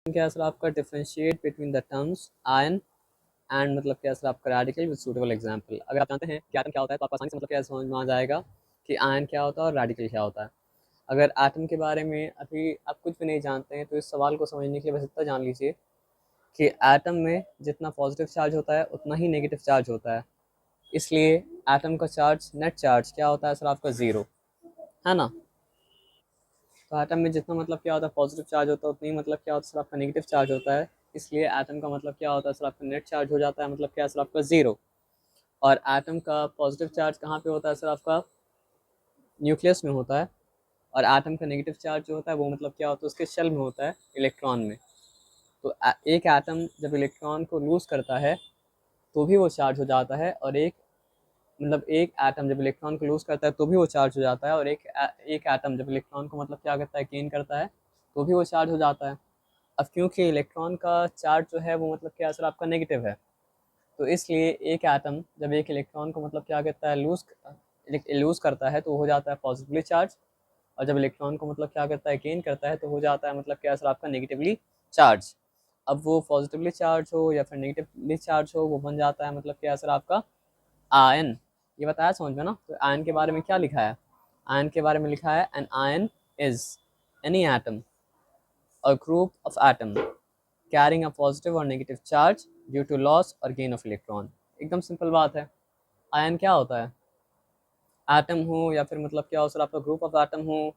क्या सर आपका differentiate between the terms ion and मतलब क्या सर आपका रेडिकल विद सूटेबल एग्जांपल। अगर आप जानते हैं कि एटम क्या होता है तो आपको आसानी से मतलब क्या समझ में आ जाएगा कि आयन क्या होता है और रेडिकल क्या होता है। अगर एटम के बारे में अभी आप कुछ भी नहीं जानते हैं तो इस सवाल को समझने के लिए बस इतना जान लीजिए कि एटम में जितना पॉजिटिव चार्ज होता है उतना ही नेगेटिव चार्ज होता है। इसलिए एटम का चार्ज नेट चार्ज क्या होता है सर आपका ज़ीरो, है ना। तो एटम में जितना मतलब क्या होता है पॉजिटिव चार्ज होता है उतना ही मतलब क्या होता है सर आपका नेगेटिव चार्ज होता है। इसलिए एटम का मतलब क्या होता है सर आपका नेट चार्ज हो जाता है मतलब क्या सर आपका ज़ीरो। और एटम का पॉजिटिव चार्ज कहाँ पे होता है सर आपका न्यूक्लियस में होता है। और एटम का नेगेटिव चार्ज जो होता है वो मतलब क्या होता है उसके शेल में होता है, इलेक्ट्रॉन में। तो एक एटम जब इलेक्ट्रॉन को लूज़ करता है तो भी वो चार्ज हो जाता है, और एक एटम जब इलेक्ट्रॉन को लूज़ करता है तो भी वो चार्ज हो जाता है, और एक एटम जब इलेक्ट्रॉन को मतलब क्या करता है गेन करता है तो भी वो चार्ज हो जाता है। अब क्योंकि इलेक्ट्रॉन का चार्ज जो है वो मतलब क्या सर आपका नेगेटिव है, तो इसलिए एक एटम जब एक इलेक्ट्रॉन को मतलब क्या करता है लूज़ करता है तो हो जाता है पॉजिटिवली चार्ज, और जब इलेक्ट्रॉन को मतलब क्या करता है गेन करता है तो हो जाता है मतलब क्या सर आपका नेगेटिवली चार्ज। अब वो पॉजिटिवली चार्ज हो या फिर नेगेटिवली चार्ज हो वो बन जाता है मतलब क्या सर आपका आयन। ये बताया समझ में ना। तो आयन के बारे में क्या लिखा है, आयन के बारे में लिखा है an ion is any atom or group of atom carrying a positive or negative charge due to loss or gain of electron. एकदम सिंपल बात है। आयन क्या होता है, एटम हो या फिर मतलब क्या हो सर आपका ग्रुप ऑफ एटम हो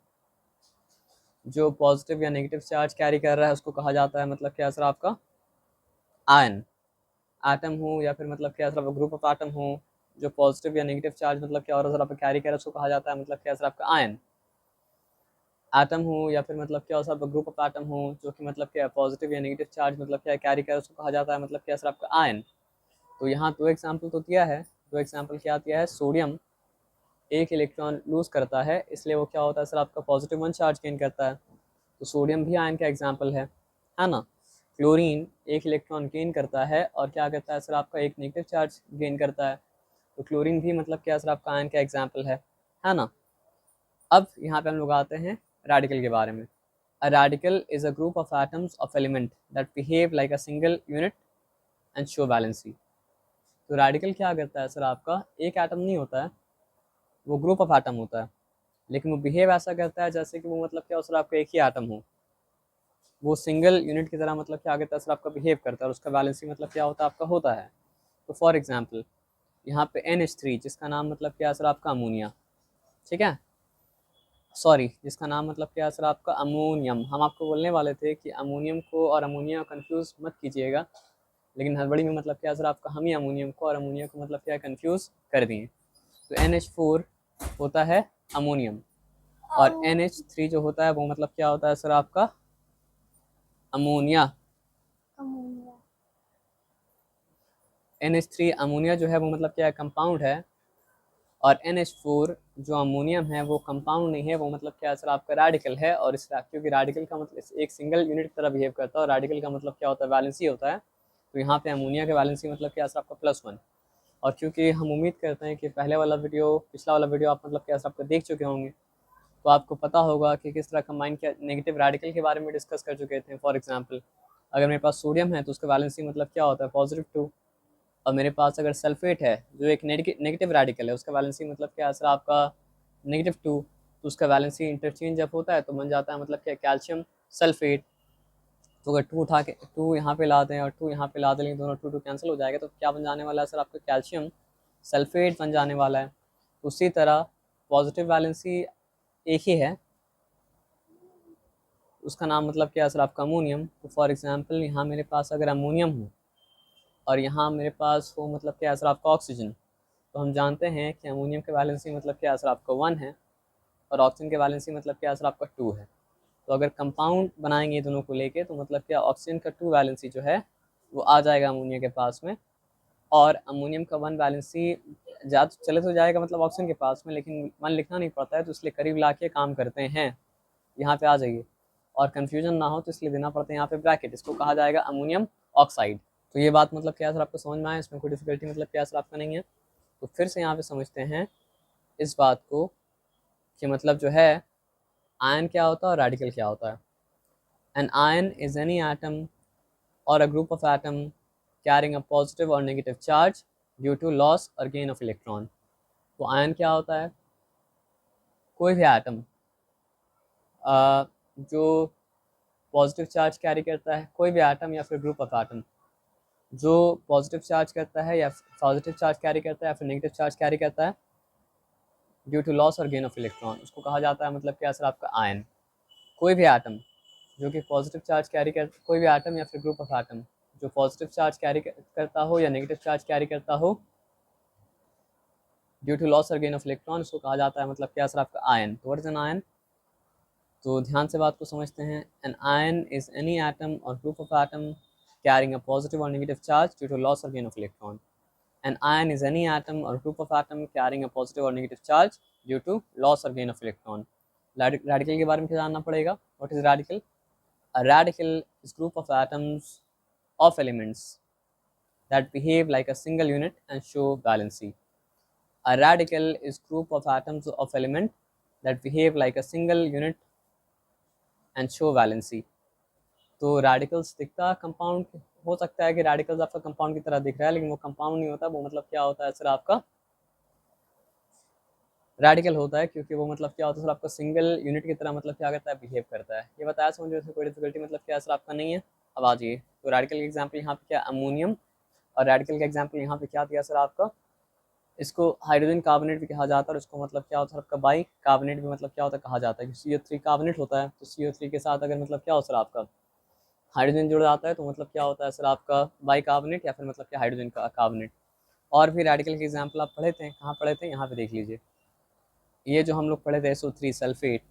जो पॉजिटिव या नेगेटिव चार्ज कैरी कर रहा है उसको कहा जाता है मतलब क्या सर आपका आयन। एटम हो या फिर मतलब क्या सर आपका ग्रुप ऑफ एटम हो जो पॉजिटिव या नेगेटिव चार्ज मतलब क्या और सर आपका कैरी कर रहा है उसको कहा जाता है मतलब क्या सर आपका आयन। एटम हो या फिर मतलब क्या हो सर आपका ग्रुप ऑफ एटम हो जो कि मतलब क्या पॉजिटिव या नेगेटिव चार्ज मतलब क्या कैरी कर उसको कहा जाता है मतलब क्या सर आपका आयन। तो यहाँ दो एग्जाम्पल तो दिया है, दो एग्जाम्पल क्या दिया है, सोडियम एक इलेक्ट्रॉन लूज करता है इसलिए वो क्या होता है सर आपका पॉजिटिव वन चार्ज गेन करता है, तो सोडियम भी आयन का एग्जाम्पल है ना। क्लोरीन एक इलेक्ट्रॉन गेन करता है और क्या करता है सर आपका एक नेगेटिव चार्ज गेन करता है, तो क्लोरीन भी मतलब क्या सर आपका आयन का एग्जाम्पल है ना। अब यहाँ पे हम लोग आते हैं रेडिकल के बारे में। अ radical is a group of atoms of element that behave like a single unit and show valency. तो रेडिकल क्या करता है सर आपका, एक एटम नहीं होता है, वो ग्रुप ऑफ एटम होता है, लेकिन वो बिहेव ऐसा करता है जैसे कि वो मतलब क्या हो सर आपका एक ही एटम हो। वो सिंगल यूनिट की तरह मतलब क्या करता है सर आपका बिहेव करता है, और उसका वैलेंसी मतलब क्या होता है आपका होता है। तो फॉर एग्जाम्पल यहाँ पे NH3 जिसका नाम मतलब क्या है सर आपका अमोनिया, ठीक है, सॉरी जिसका नाम मतलब क्या है सर आपका अमोनियम। हम आपको बोलने वाले थे कि अमोनियम को और अमोनिया कंफ्यूज मत कीजिएगा, लेकिन हड़बड़ी में मतलब क्या है सर आपका हम ही अमोनियम को और अमोनिया को मतलब क्या कंफ्यूज कर दिए। तो NH4 होता है अमोनियम, और NH3 जो होता है वो मतलब क्या होता है सर आपका अमोनिया। NH3 अमोनिया जो है वो मतलब क्या है कंपाउंड है, और NH4 जो अमोनियम है वो कंपाउंड नहीं है, वो मतलब क्या है सर आपका रेडिकल है। और इस क्योंकि रेडिकल का मतलब एक सिंगल यूनिट की तरह बिहेव करता है, और रेडिकल का मतलब क्या होता है वैलेंसी होता है। तो यहाँ पे अमोनिया का वैलेंसी मतलब क्या है सर आपका +1। और क्योंकि हम उम्मीद करते हैं कि पहले वाला वीडियो पिछला वाला वीडियो आप मतलब क्या सर आपका देख चुके होंगे, तो आपको पता होगा कि किस तरह कंबाइन किया, नेगेटिव रेडिकल के बारे में डिस्कस कर चुके थे। फॉर एग्जांपल अगर मेरे पास सोडियम है तो उसका वैलेंसी मतलब क्या होता है +2, और मेरे पास अगर सल्फेट है जो एक नेगेटिव रेडिकल है उसका वैलेंसी मतलब क्या है सर आपका -2, तो उसका वैलेंसी इंटरचेंज जब होता है तो बन जाता है मतलब क्या कैल्शियम सल्फेट। तो अगर 2 उठा के 2 यहाँ पे ला दें और 2 यहाँ पे ला दें, दोनों 2 कैंसिल हो जाएगा, तो क्या बन जाने वाला है सर आपका कैल्शियम सल्फेट बन जाने वाला है। उसी तरह पॉजिटिव वैलेंसी एक ही है, उसका नाम मतलब क्या है सर आपका अमोनियम। तो फॉर एग्जांपल यहाँ मेरे पास अगर अमोनियम हो और यहाँ मेरे पास हो मतलब क्या है सर आपका ऑक्सीजन, तो हम जानते हैं कि अमोनियम के वैलेंसी मतलब क्या है सर आपका 1 है, और ऑक्सीजन के वैलेंसी मतलब क्या है सर आपका 2 है। तो अगर कंपाउंड बनाएंगे दोनों को लेके तो मतलब क्या ऑक्सीजन का 2 वैलेंसी जो है वो आ जाएगा अमोनिया के पास में, और अमोनियम का 1 वैलेंसी जा चले तो जाएगा मतलब ऑक्सीजन के पास में, लेकिन 1 लिखना नहीं पड़ता है तो इसलिए करीब ला के काम करते हैं। यहाँ पे आ जाइए, और कन्फ्यूजन ना हो तो इसलिए देना पड़ता है यहाँ पे ब्रैकेट, इसको कहा जाएगा अमोनियम ऑक्साइड। तो ये बात मतलब क्या सर आपको समझ में आया, इसमें कोई डिफिकल्टी मतलब क्या सर आपका नहीं है। तो फिर से यहाँ पे समझते हैं इस बात को कि मतलब जो है आयन क्या होता है और रेडिकल क्या होता है। An ion is any atom or a group of atom carrying a positive or negative charge due to loss or gain of electron. तो आयन क्या होता है? कोई भी एटम जो पॉजिटिव चार्ज कैरी करता है, कोई भी एटम या फिर ग्रुप ऑफ एटम जो पॉजिटिव चार्ज करता है या पॉजिटिव चार्ज कैरी करता है या फिर नेगेटिव चार्ज कैरी करता है due to loss or gain of electron, उसको कहा जाता है मतलब क्या सर आपका आयन। कोई भी एटम जो कि पॉजिटिव चार्ज कैरी कर, कोई भी एटम या फिर ग्रुप ऑफ एटम जो पॉजिटिव चार्ज कैरी करता हो या नेगेटिव चार्ज कैरी करता हो due to loss or gain of electron, उसको कहा जाता है मतलब क्या सर आपका आयन। तो व्हाट इज एन आयन? तो ध्यान से बात को समझते हैं। An ion is any atom or group of atom carrying a positive or negative charge due to loss or gain of electron. An ion is any atom or group of atom carrying a positive or negative charge due to loss or gain of electron. Radical के बारे में क्या जानना पड़ेगा? What is radical? A radical is group of atoms of elements that behave like a single unit and show valency. A radical is group of atoms of element that behave like a single unit and show valency. तो radicals दिखता compound हो सकता है कि radicals आपका compound की तरह दिख रहा है, लेकिन वो कंपाउंड नहीं होता। वो मतलब क्या होता है सर आपका रेडिकल होता है, क्योंकि वो मतलब क्या होता है सर आपका सिंगल यूनिट की तरह मतलब क्या करता है, बिहेव करता है। ये बताया समझ में कोई डिफिकल्टी मतलब क्या सर आपका नहीं है। अब आ जाइए, तो रेडिकल का एग्जाम्पल यहाँ पे क्या अमोनियम, और रेडिकल का एग्जाम्पल यहाँ पे क्या दिया सर आपका, इसको हाइड्रोजन कार्बोनेट भी कहा जाता है, और इसको मतलब क्या होता है आपका बाई कार्बोनेट भी मतलब क्या होता है कहा जाता है। CO3 कार्बोनेट होता है, तो CO3 के साथ अगर मतलब क्या हो सर आपका हाइड्रोजन जुड़ जाता है तो मतलब क्या होता है सर आपका बाई कार्बोनेट या फिर मतलब क्या हाइड्रोजन का कार्बोनेट। और भी रेडिकल के एग्जाम्पल आप पढ़े थे, कहाँ पढ़े थे, यहाँ पे देख लीजिए। ये जो हम लोग पढ़े थे SO3 सल्फेट,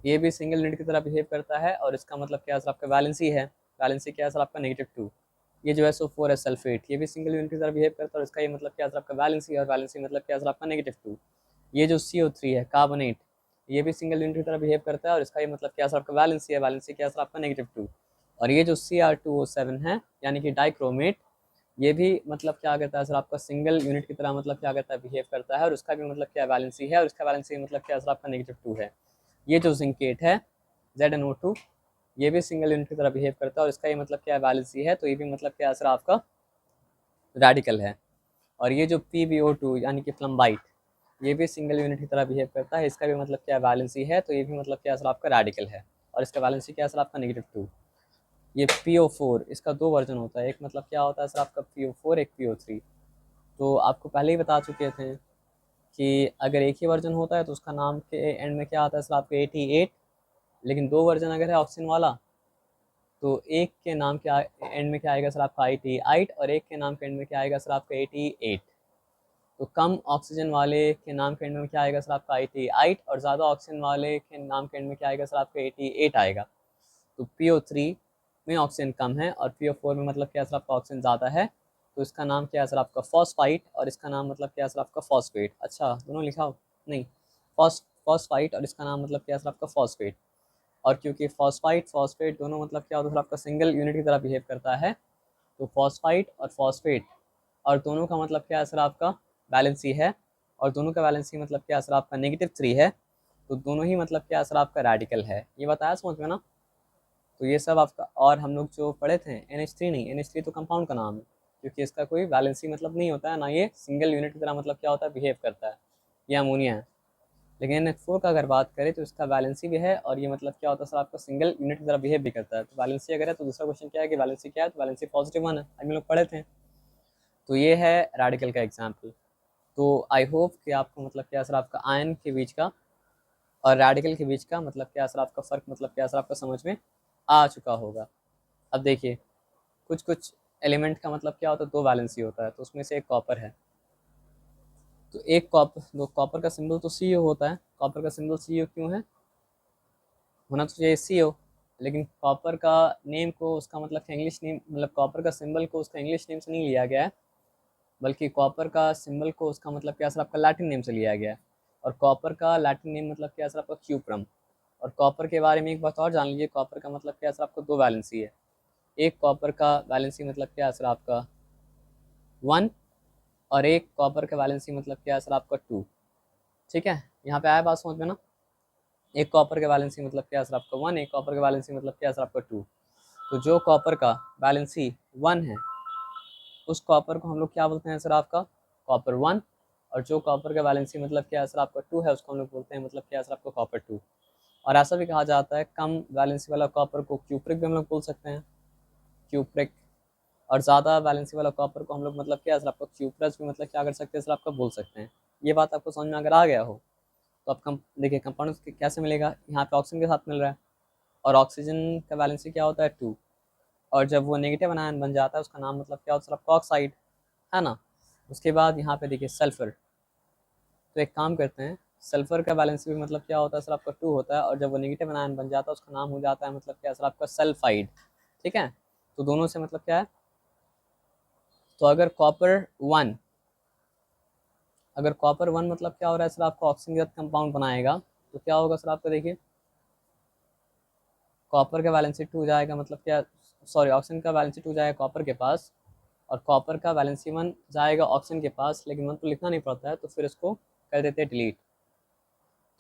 ये भी सिंगल यूनिट की तरह बिहेव करता है, और इसका मतलब क्या सर आपका वैलेंसी है। वैलेंसी क्या है सर आपका -2। ये जो SO4 है सल्फेट, ये भी सिंगल यूनिट की तरह बिहेव करता है, और इसका ये मतलब क्या सर आपका वैलेंसी है, और वैलेंसी मतलब क्या सर आपका -2। ये जो CO3 है कार्बोनेट, ये भी सिंगल यूनिट की तरह बिहेव करता है, और इसका ये मतलब क्या सर आपका वैलेंसी है, वैलेंसी क्या सर आपका -2। और ये जो Cr2O7 है यानी कि डाइक्रोमेट, ये भी मतलब क्या करता है सर आपका सिंगल यूनिट की तरह मतलब क्या करता है बिहेव करता है, और उसका भी मतलब क्या वैलेंसी है, और इसका वैलेंसी मतलब क्या सर आपका -2 है। ये जो जिंकेट है ZnO2, ये भी सिंगल यूनिट की तरह बिहेव करता है, और इसका ये मतलब क्या वैलेंसी है, तो ये भी मतलब क्या सर आपका रेडिकल है। और ये जो PbO2 यानी कि फ्लम्बाइट, ये भी सिंगल यूनिट की तरह बिहेव करता है, इसका भी मतलब क्या वैलेंसी है, तो ये भी मतलब क्या सर आपका रेडिकल है, और इसका वैलेंसी क्या सर आपका -2। ये PO4, इसका 2 वर्जन होता है, एक मतलब क्या होता है सर आपका PO4, एक PO3। तो आपको पहले ही बता चुके थे कि अगर एक ही वर्जन होता है तो उसका नाम के एंड में क्या आता है सर आपका 88, लेकिन 2 वर्जन अगर है ऑक्सीजन वाला तो एक के नाम के एंड में क्या आएगा सर आपका 88, और एक के नाम के एंड में क्या आएगा सर आपका 88। तो कम ऑक्सीजन वाले के नाम के एंड में क्या आएगा सर आपका 88, और ज़्यादा ऑक्सीजन वाले के नाम के एंड में क्या आएगा सर आपका 88 आएगा। तो PO3 में ऑक्सीजन कम है, और PO4 में मतलब क्या सर आपका ऑक्सीजन ज़्यादा है, तो इसका नाम क्या है सर आपका फॉस्फाइट, और इसका नाम मतलब क्या है सर आपका फॉस्फेट। अच्छा दोनों लिखा हो नहीं, फॉस्फाइट, और इसका नाम मतलब क्या है सर आपका फॉस्फेट। और क्योंकि फॉस्फाइट फॉस्फेट दोनों मतलब क्या होता है सर आपका सिंगल यूनिट की तरह बिहेव करता है, तो फॉस्फाइट और फॉस्फेट और दोनों का मतलब क्या है सर आपका बैलेंसी है, और दोनों का बैलेंसी मतलब क्या है सर आपका -3 है, तो दोनों ही मतलब क्या है सर आपका रेडिकल है। ये बताया समझ में ना। तो ये सब आपका, और हम लोग जो पढ़े थे NH3 नहीं, NH3 तो कंपाउंड का नाम है, क्योंकि इसका कोई वैलेंसी मतलब नहीं होता है, ना ये सिंगल यूनिट की तरह मतलब क्या होता है बिहेव करता है, ये अमोनिया है। लेकिन NH4 का अगर बात करें तो इसका वैलेंसी भी है, और ये मतलब क्या होता है सर आपका सिंगल यूनिट की तरह बिहेव भी करता है। तो वैलेंसी अगर है तो दूसरा क्वेश्चन क्या है कि वैलेंसी क्या है, तो वैलेंसी +1 है, हम लोग पढ़े थे। तो ये है रेडिकल का एग्जाम्पल। तो आई होप कि आपको मतलब क्या सर आपका आयन के बीच का और रेडिकल के बीच का मतलब क्या सर आपका फ़र्क मतलब क्या सर आपका समझ में आ चुका होगा। अब देखिए, कुछ कुछ एलिमेंट का मतलब क्या होता है, 2 वैलेंसी होता है, तो उसमें से एक कॉपर है। तो एक कॉपर, दो कॉपर का सिंबल तो CO होता है। कॉपर का सिंबल CO क्यों है? होना तो चाहिए CO, लेकिन कॉपर का नेम को उसका मतलब इंग्लिश नेम, मतलब कॉपर का सिंबल को उसका इंग्लिश नेम से नहीं लिया गया है, बल्कि कॉपर का सिंबल को उसका मतलब क्या सर आपका लैटिन नेम से लिया गया है। और कॉपर का लैटिन नेम मतलब क्या सर आपका क्यूप्रम। और कॉपर के बारे में एक बात और जान लीजिए, कॉपर का मतलब क्या सर आपको 2 वैलेंसी है। एक कॉपर का वैलेंसी मतलब क्या है सर आपका 1, और एक कॉपर का वैलेंसी मतलब क्या है सर आपका 2। ठीक है, यहाँ पे आया बात समझ में ना। एक कॉपर का वैलेंसी मतलब क्या है सर आपका 1, एक कॉपर का वैलेंसी मतलब क्या है सर आपका 2। तो जो कॉपर का वैलेंसी 1 है उस कॉपर को हम लोग क्या बोलते हैं सर आपका कॉपर 1, और जो कॉपर का वैलेंसी मतलब क्या है सर आपका 2 है उसको हम लोग बोलते हैं मतलब क्या है सर आपका कॉपर 2। और ऐसा भी कहा जाता है कम वैलेंसी वाला कॉपर को क्यूप्रिक भी हम लोग बोल सकते हैं, क्यूप्रिक। और ज़्यादा वैलेंसी वाला कॉपर को हम लोग मतलब क्या है सर आपका क्यूप्रस भी मतलब क्या कर सकते हैं सर आपका बोल सकते हैं। ये बात आपको समझ में अगर आ गया हो तो आप कम देखिए कंपाउंड कैसे मिलेगा, यहाँ पे ऑक्सीजन के साथ मिल रहा है और ऑक्सीजन का वैलेंसी क्या होता है 2, और जब वो नेगेटिव आयन बन जाता है उसका नाम मतलब क्या होता है सर आपका ऑक्साइड, है ना। उसके बाद यहाँ पे देखिए सल्फर, तो एक काम करते हैं सल्फर का बैलेंस भी मतलब क्या होता है सर आपका 2 होता है, और जब वो नेगेटिव आयन बन जाता है उसका नाम हो जाता है मतलब क्या है सर आपका सल्फाइड। ठीक है, तो दोनों से मतलब क्या है, तो अगर कॉपर 1 मतलब क्या हो रहा है सर आपका ऑक्सीजन के साथ कंपाउंड बनाएगा तो क्या होगा सर आपका देखिए कॉपर का वैलेंसी 2 जाएगा मतलब क्या, सॉरी ऑक्सीजन का वैलेंसी 2 जाएगा कॉपर के पास, और कॉपर का वैलेंसी 1 जाएगा ऑक्सीजन के पास, लेकिन 1 तो लिखना नहीं पड़ता है तो फिर इसको कर देते हैं डिलीट।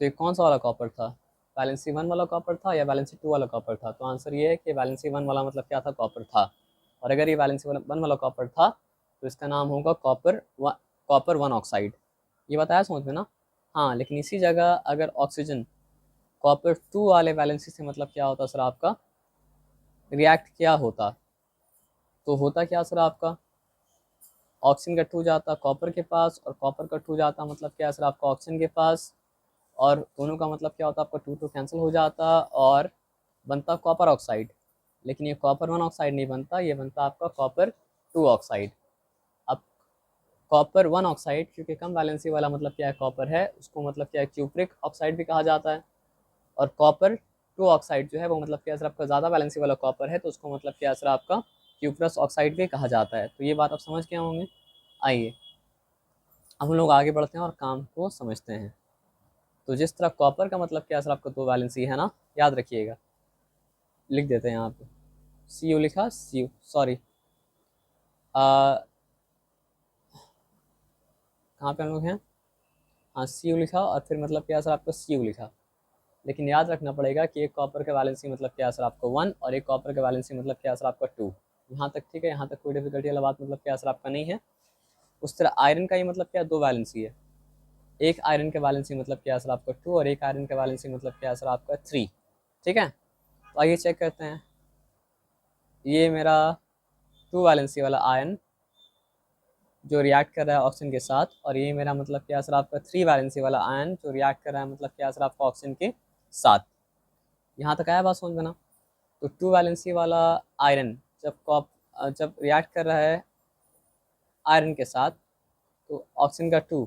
तो ये कौन सा वाला कॉपर था, वैलेंसी 1 वाला कॉपर था या वैलेंसी 2 वाला कॉपर था, तो आंसर ये है कि वैलेंसी 1 वाला मतलब क्या था कॉपर था। और अगर ये वैलेंसी 1 वाला कॉपर था तो इसका नाम होगा कॉपर 1 ऑक्साइड। ये बताया समझ में ना। हाँ लेकिन इसी जगह अगर ऑक्सीजन कॉपर 2 वाले वैलेंसी से मतलब क्या होता सर आपका रिएक्ट क्या होता, तो होता क्या सर आपका ऑक्सीजन का 2 जाता कॉपर के पास और कॉपर का 2 जाता मतलब क्या सर आपका ऑक्सीजन के पास, और दोनों का मतलब क्या होता आपका 2 कैंसिल हो जाता और बनता कॉपर ऑक्साइड। लेकिन ये कॉपर 1 ऑक्साइड नहीं बनता, ये बनता आपका कॉपर 2 ऑक्साइड। अब कॉपर 1 ऑक्साइड क्योंकि कम वैलेंसी वाला मतलब क्या है कॉपर है उसको मतलब क्या है क्यूप्रिक ऑक्साइड भी कहा जाता है, और कॉपर 2 ऑक्साइड जो है वो मतलब क्या सर आपका ज़्यादा वैलेंसी वाला कॉपर है तो उसको मतलब क्या सर आपका क्यूप्रस ऑक्साइड भी कहा जाता है। तो ये बात आप समझ गए होंगे। आइए अब हम लोग आगे बढ़ते हैं और काम को समझते हैं। तो जिस तरह कॉपर का मतलब क्या सर आपका 2 वैलेंसी है ना, याद रखिएगा, लिख देते हैं यहाँ पे सी यू लिखा, सी यू सॉरी कहाँ पे हम लोग हैं, हाँ सी यू लिखा और फिर मतलब क्या सर आपका सी यू लिखा। लेकिन याद रखना पड़ेगा कि एक कॉपर का वैलेंसी मतलब क्या सर आपका 1 और एक कॉपर का वैलेंसी मतलब क्या सर आपका 2। यहाँ तक ठीक है, यहाँ तक कोई डिफिकल्टी वाला बात मतलब क्या सर आपका नहीं है। उस तरह आयरन का ही मतलब क्या 2 वैलेंसी है, एक आयरन का वैलेंसी मतलब क्या सर आपका 2 और एक आयरन का वैलेंसी मतलब क्या सर आपका 3। ठीक है, तो आइए चेक करते हैं। ये मेरा 2 वैलेंसी वाला आयन जो रिएक्ट कर रहा है ऑक्सीजन के साथ, और ये मेरा मतलब क्या सर आपका 3 वैलेंसी वाला आयन जो रिएक्ट कर रहा है मतलब क्या सर आपका ऑक्सीजन के साथ। यहाँ तक आया बात समझ में ना। तो 2 वैलेंसी वाला आयरन जब रिएक्ट कर रहा है आयरन के साथ तो ऑक्सीजन का 2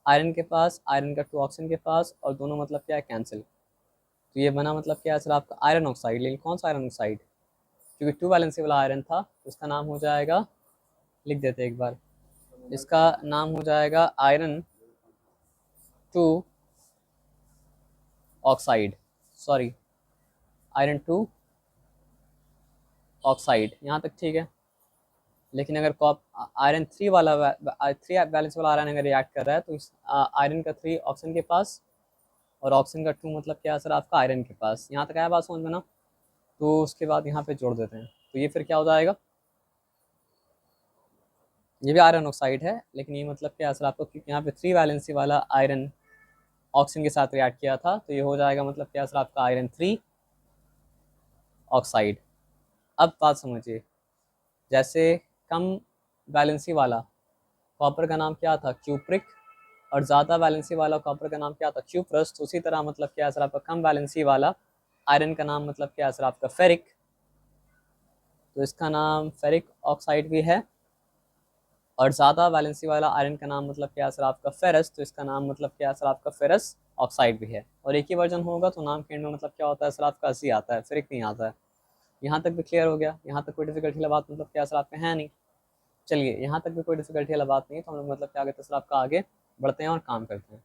आयरन के पास, आयरन का 2 ऑक्सीजन के पास, और दोनों मतलब क्या है कैंसिल। तो ये बना मतलब क्या है सर आपका आयरन ऑक्साइड। लेकिन कौन सा आयरन ऑक्साइड, क्योंकि 2 वैलेंसी वाला आयरन था तो इसका नाम हो जाएगा, लिख देते एक बार, इसका नाम हो जाएगा iron 2 oxide, sorry iron 2 oxide. यहाँ तक ठीक है। लेकिन अगर कॉप आयरन 3 वाला 3 वैलेंस वाला आयरन अगर रिएक्ट कर रहा है तो इस आयरन का 3 ऑक्सीजन के पास और ऑक्सीजन का 2 मतलब क्या सर आपका आयरन के पास। यहाँ तक आया बात समझ में ना। तो उसके बाद यहाँ पे जोड़ देते हैं तो ये फिर क्या हो जाएगा, ये भी आयरन ऑक्साइड है लेकिन ये मतलब क्या सर आपको, क्योंकि यहाँ पे 3 वैलेंसी वाला आयरन ऑक्सीजन के साथ रिएक्ट किया था तो ये हो जाएगा मतलब क्या सर आपका आयरन 3 ऑक्साइड। अब बात समझिए, जैसे कम वैलेंसी वाला कॉपर का नाम क्या था क्यूप्रिक, और ज़्यादा वैलेंसी वाला कॉपर का नाम क्या था क्यूप्रस, तो उसी तरह मतलब क्या सर आपका कम वैलेंसी वाला आयरन का नाम मतलब क्या सर आपका फेरिक, तो इसका नाम फेरिक ऑक्साइड भी है। और ज़्यादा वैलेंसी वाला आयरन का नाम मतलब क्या सर आपका फेरस, तो इसका नाम मतलब क्या सर आपका फेरस ऑक्साइड भी है। और एक ही वर्जन होगा तो नाम के एंड में मतलब क्या होता है सर आपका सी आता है, फेरिक नहीं आता है। यहाँ तक भी क्लियर हो गया, यहाँ तक कोई डिफिकल्टी वाला बात मतलब क्या सर आपका है नहीं। चलिए यहाँ तक भी कोई डिफिकल्टी वाला बात नहीं है तो हम लोग मतलब क्या कहते हैं सर आपका आगे बढ़ते हैं और काम करते हैं।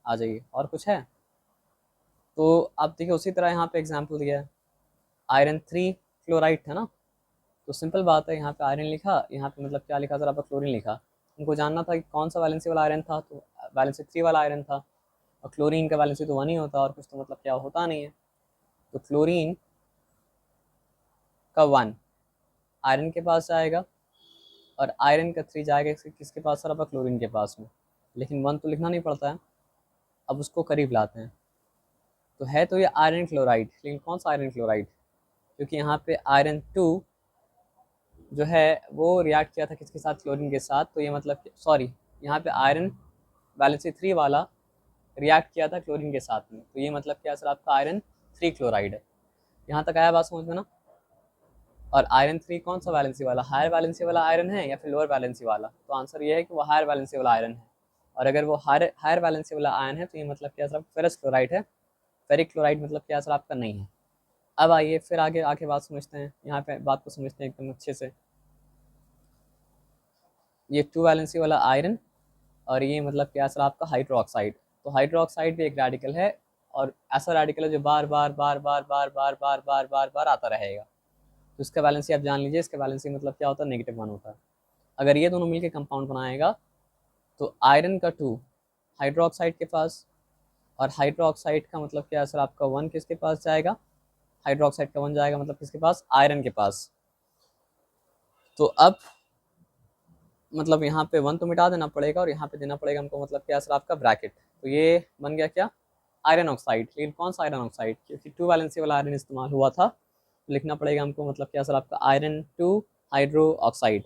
आ जाइए, और कुछ है तो आप देखिए उसी तरह यहाँ पे एग्जाम्पल दिया है आयरन 3 क्लोराइड था ना, तो सिंपल बात है यहाँ पे आयरन लिखा, यहाँ पे मतलब क्या लिखा सर आपका क्लोरीन लिखा। उनको जानना था कि कौन सा वैलेंसी वाला आयरन था, तो वैलेंसी 3 वाला आयरन था। और क्लोरीन का वैलेंसी तो 1 ही होता है और कुछ तो मतलब क्या होता नहीं है। तो क्लोरीन का 1 आयरन के पास जाएगा और आयरन का 3 जाएगा किसके पास सर? आपका क्लोरीन के पास में। लेकिन 1 तो लिखना नहीं पड़ता है। अब उसको करीब लाते हैं, तो है तो ये आयरन क्लोराइड, लेकिन कौन सा आयरन क्लोराइड? क्योंकि यहाँ पे आयरन 2 जो है वो रिएक्ट किया था किसके साथ? क्लोरीन के साथ। तो ये मतलब सॉरी, यहाँ पे आयरन वैलेंसी 3 वाला रिएक्ट किया था क्लोरीन के साथ में। तो ये मतलब क्या सर? आपका आयरन 3 क्लोराइड है। यहाँ तक आया बात समझ में ना? और आयरन 3 कौन सा वैलेंसी वाला? हायर वैलेंसी वाला आयरन है या फिर लोअर वैलेंसी वाला? तो आंसर ये है कि वो हायर वैलेंसी वाला आयरन है। और अगर वो हायर वैलेंसी वाला आयरन है तो ये मतलब क्या सर? फेरस क्लोराइड है। फेरिक क्लोराइड मतलब क्या सर? आपका नहीं है। अब आइए फिर आगे आके बात समझते हैं, यहाँ पे बात को समझते हैं एकदम अच्छे से। ये 2 वैलेंसी वाला आयरन और ये मतलब क्या सर? आपका हाइड्रोक्साइड। तो हाइड्रोक्साइड भी एक रेडिकल है और ऐसा रेडिकल है जो बार बार बार बार बार बार बार बार बार बार आता रहेगा। तो इसका वैलेंसी आप जान लीजिए, इसका वैलेंसी मतलब क्या होता है? -1 होता है। अगर ये दोनों मिलकर कंपाउंड बनाएगा तो आयरन का 2 हाइड्रोक्साइड के पास, और हाइड्रोक्साइड का मतलब क्या है सर? आपका 1 किसके पास जाएगा? हाइड्रोक्साइड का 1 जाएगा मतलब किसके पास? आयरन के पास। तो अब मतलब यहाँ पे 1 तो मिटा देना पड़ेगा और यहाँ पे देना पड़ेगा हमको मतलब क्या सर? आपका ब्रैकेट। तो ये बन गया क्या? Iron oxide. लेकिन कौन सा आयरन ऑक्साइड? क्योंकि 2 वैलेंसी वाला आयरन इस्तेमाल हुआ था, तो लिखना पड़ेगा हमको मतलब क्या सर? आपका आयरन 2 हाइड्रो ऑक्साइड।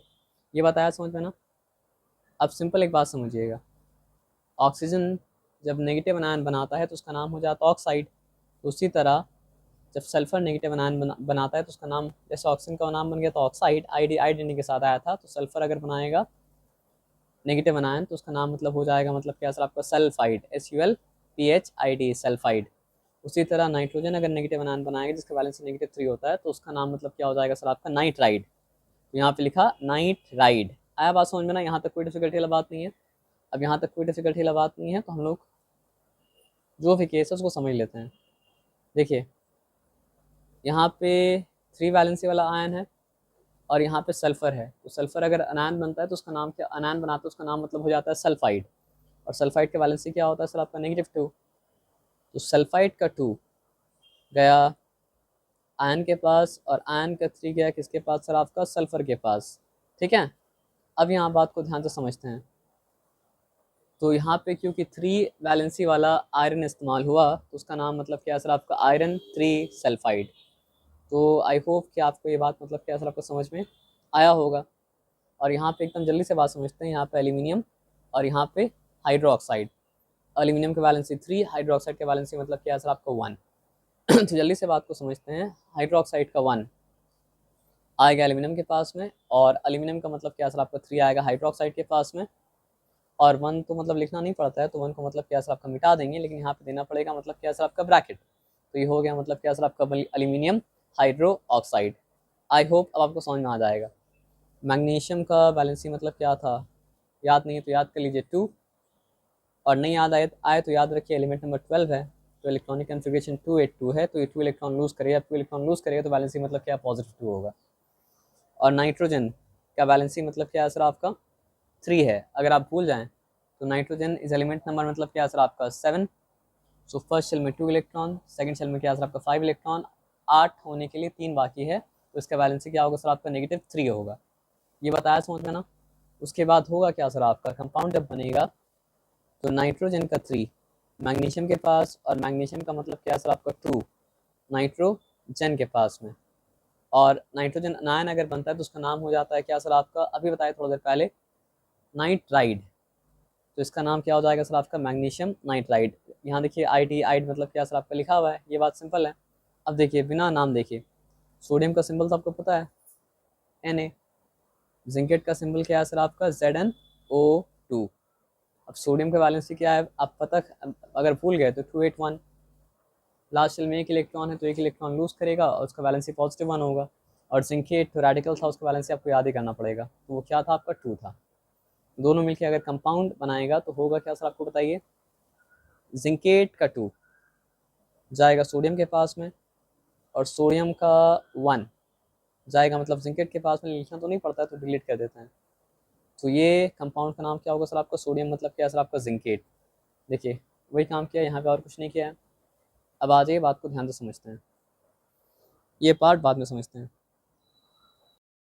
ये बताया समझ में ना? अब सिंपल एक बात समझिएगा, ऑक्सीजन जब नेगेटिव आयन बनाता है तो उसका नाम हो जाता है ऑक्साइड। तो उसी तरह जब सल्फर नेगेटिव आयन बनाता है तो उसका नाम, जैसे ऑक्सीजन का नाम बन गया तो ऑक्साइड, आइडेन के साथ आया था, तो सल्फर अगर बनाएगा नेगेटिव आयन तो उसका नाम मतलब हो जाएगा मतलब क्या सर? आपका सल्फाइड, SULPHID, सल्फाइड। उसी तरह नाइट्रोजन अगर नेगेटिव आयन बनाएगा जिसका वैलेंसी -3 होता है तो उसका नाम मतलब क्या हो जाएगा सर? आपका नाइट्राइड। तो यहाँ पे लिखा नाइट्राइड। आया बात समझ में ना? यहाँ तक कोई डिफिकल्टी वाला बात नहीं है। अब यहाँ तक कोई डिफिकल्टी वाला बात नहीं है तो हम लोग जो भी केस है उसको समझ लेते हैं। देखिए यहाँ पे 3 वैलेंसी वाला आयन है और यहाँ पे सल्फर है। तो सल्फर अगर अनायन बनता है तो उसका नाम क्या? अनायन बनाता है उसका नाम मतलब हो जाता है सल्फाइड। और सल्फाइड का वैलेंसी क्या होता है सर? आपका -2। तो सल्फाइड का 2 गया आयन के पास और आयन का 3 गया किसके पास सर? आपका सल्फर के पास। ठीक है, अब यहाँ बात को ध्यान से समझते हैं। तो यहाँ पे क्योंकि 3 वैलेंसी वाला आयरन इस्तेमाल हुआ तो उसका नाम मतलब क्या सर? आपका आयरन 3 सल्फाइड। तो आई होप कि आपको ये बात मतलब क्या सर? आपको समझ में आया होगा। और यहाँ पे एकदम जल्दी से बात समझते हैं, यहाँ पे एल्यूमिनियम और यहाँ पे हाइड्रो ऑक्साइड। एल्यूमिनियम का वैलेंसी 3, हाइड्रो ऑक्साइड का वैलेंसी मतलब क्या है सर? आपका 1। तो जल्दी से बात को समझते हैं। हाइड्रो ऑक्साइड का 1 आएगा एल्यूमिनियम के पास में और एल्यूमिनियम का मतलब क्या सर? आपका 3 आएगा हाइड्रो ऑक्साइड के पास में। और 1 तो मतलब लिखना नहीं पड़ता है, तो 1 को मतलब क्या सर? आपका मिटा देंगे, लेकिन यहाँ पे देना पड़ेगा मतलब क्या सर? आपका ब्रैकेट। तो ये हो गया मतलब क्या सर? आपका aluminium hydro oxide. I hope अब आपको समझ में आ जाएगा। मैग्नीशियम का वैलेंसी मतलब क्या था? याद नहीं है तो याद कर लीजिए 2, और नहीं याद आए तो याद रखिए एलिमेंट नंबर 12 है। तो इलेक्ट्रॉनिक कन्फिग्रेशन 282 है, तो ये 2 इलेक्ट्रॉन लूज करेगा। 2 इलेक्ट्रॉन लूज करेगा तो वैलेंसी मतलब क्या? +2 होगा। और नाइट्रोजन का वैलेंसी मतलब क्या है सर? आपका 3 है। अगर आप भूल जाएं तो नाइट्रोजन इज एलिमेंट नंबर मतलब क्या है सर? आपका 7। सो फर्स्ट शेल में 2 इलेक्ट्रॉन, सेकंड शेल में क्या है सर? आपका 5 इलेक्ट्रॉन। 8 होने के लिए 3 बाकी है, तो इसका वैलेंसी क्या होगा सर? आपका -3 होगा। ये बताया समझ में ना? उसके बाद होगा क्या सर? आपका कंपाउंड जब बनेगा तो नाइट्रोजन का 3 मैग्नीशियम के पास, और मैग्नीशियम का मतलब क्या सर? आपका 2 नाइट्रोजन के पास में। और नाइट्रोजन अनायन अगर बनता है तो उसका नाम हो जाता है क्या सर? आपका अभी बताया थोड़ी देर पहले, नाइट्राइड। तो इसका नाम क्या हो जाएगा सर? आपका मैग्नीशियम नाइट्राइड। यहाँ देखिए आईडी, आइड मतलब क्या सर? आपका लिखा हुआ है, ये बात सिंपल है। अब देखिए बिना नाम देखिए, सोडियम का सिंबल तो आपको पता है Na। जिंकेट का सिंबल क्या है सर? आपका ZnO2। अब सोडियम का वैलेंसी क्या है आप पता, अगर भूल गए तो 281। लास्ट शेल में 1 इलेक्ट्रॉन है तो 1 इलेक्ट्रॉन लूज करेगा और उसका वैलेंसी +1 होगा। और जिंकेट तो रेडिकल था, उसका वैलेंसी आपको याद ही करना पड़ेगा, तो वो क्या था? आपका 2 था। दोनों मिलकर अगर कंपाउंड बनाएगा तो होगा क्या सर? आपको बताइए। जिंकेट का 2 जाएगा सोडियम के पास में और सोडियम का 1 जाएगा मतलब जिंकेट के पास में। लिखना तो नहीं पड़ता है तो डिलीट कर देते हैं। तो ये कंपाउंड का नाम क्या होगा सर? आपका सोडियम मतलब क्या है सर? आपका जिंकेट। देखिए वही काम किया यहाँ पे, और कुछ नहीं किया है। अब आ जाइए, बात को ध्यान से समझते हैं, ये पार्ट बाद में समझते हैं।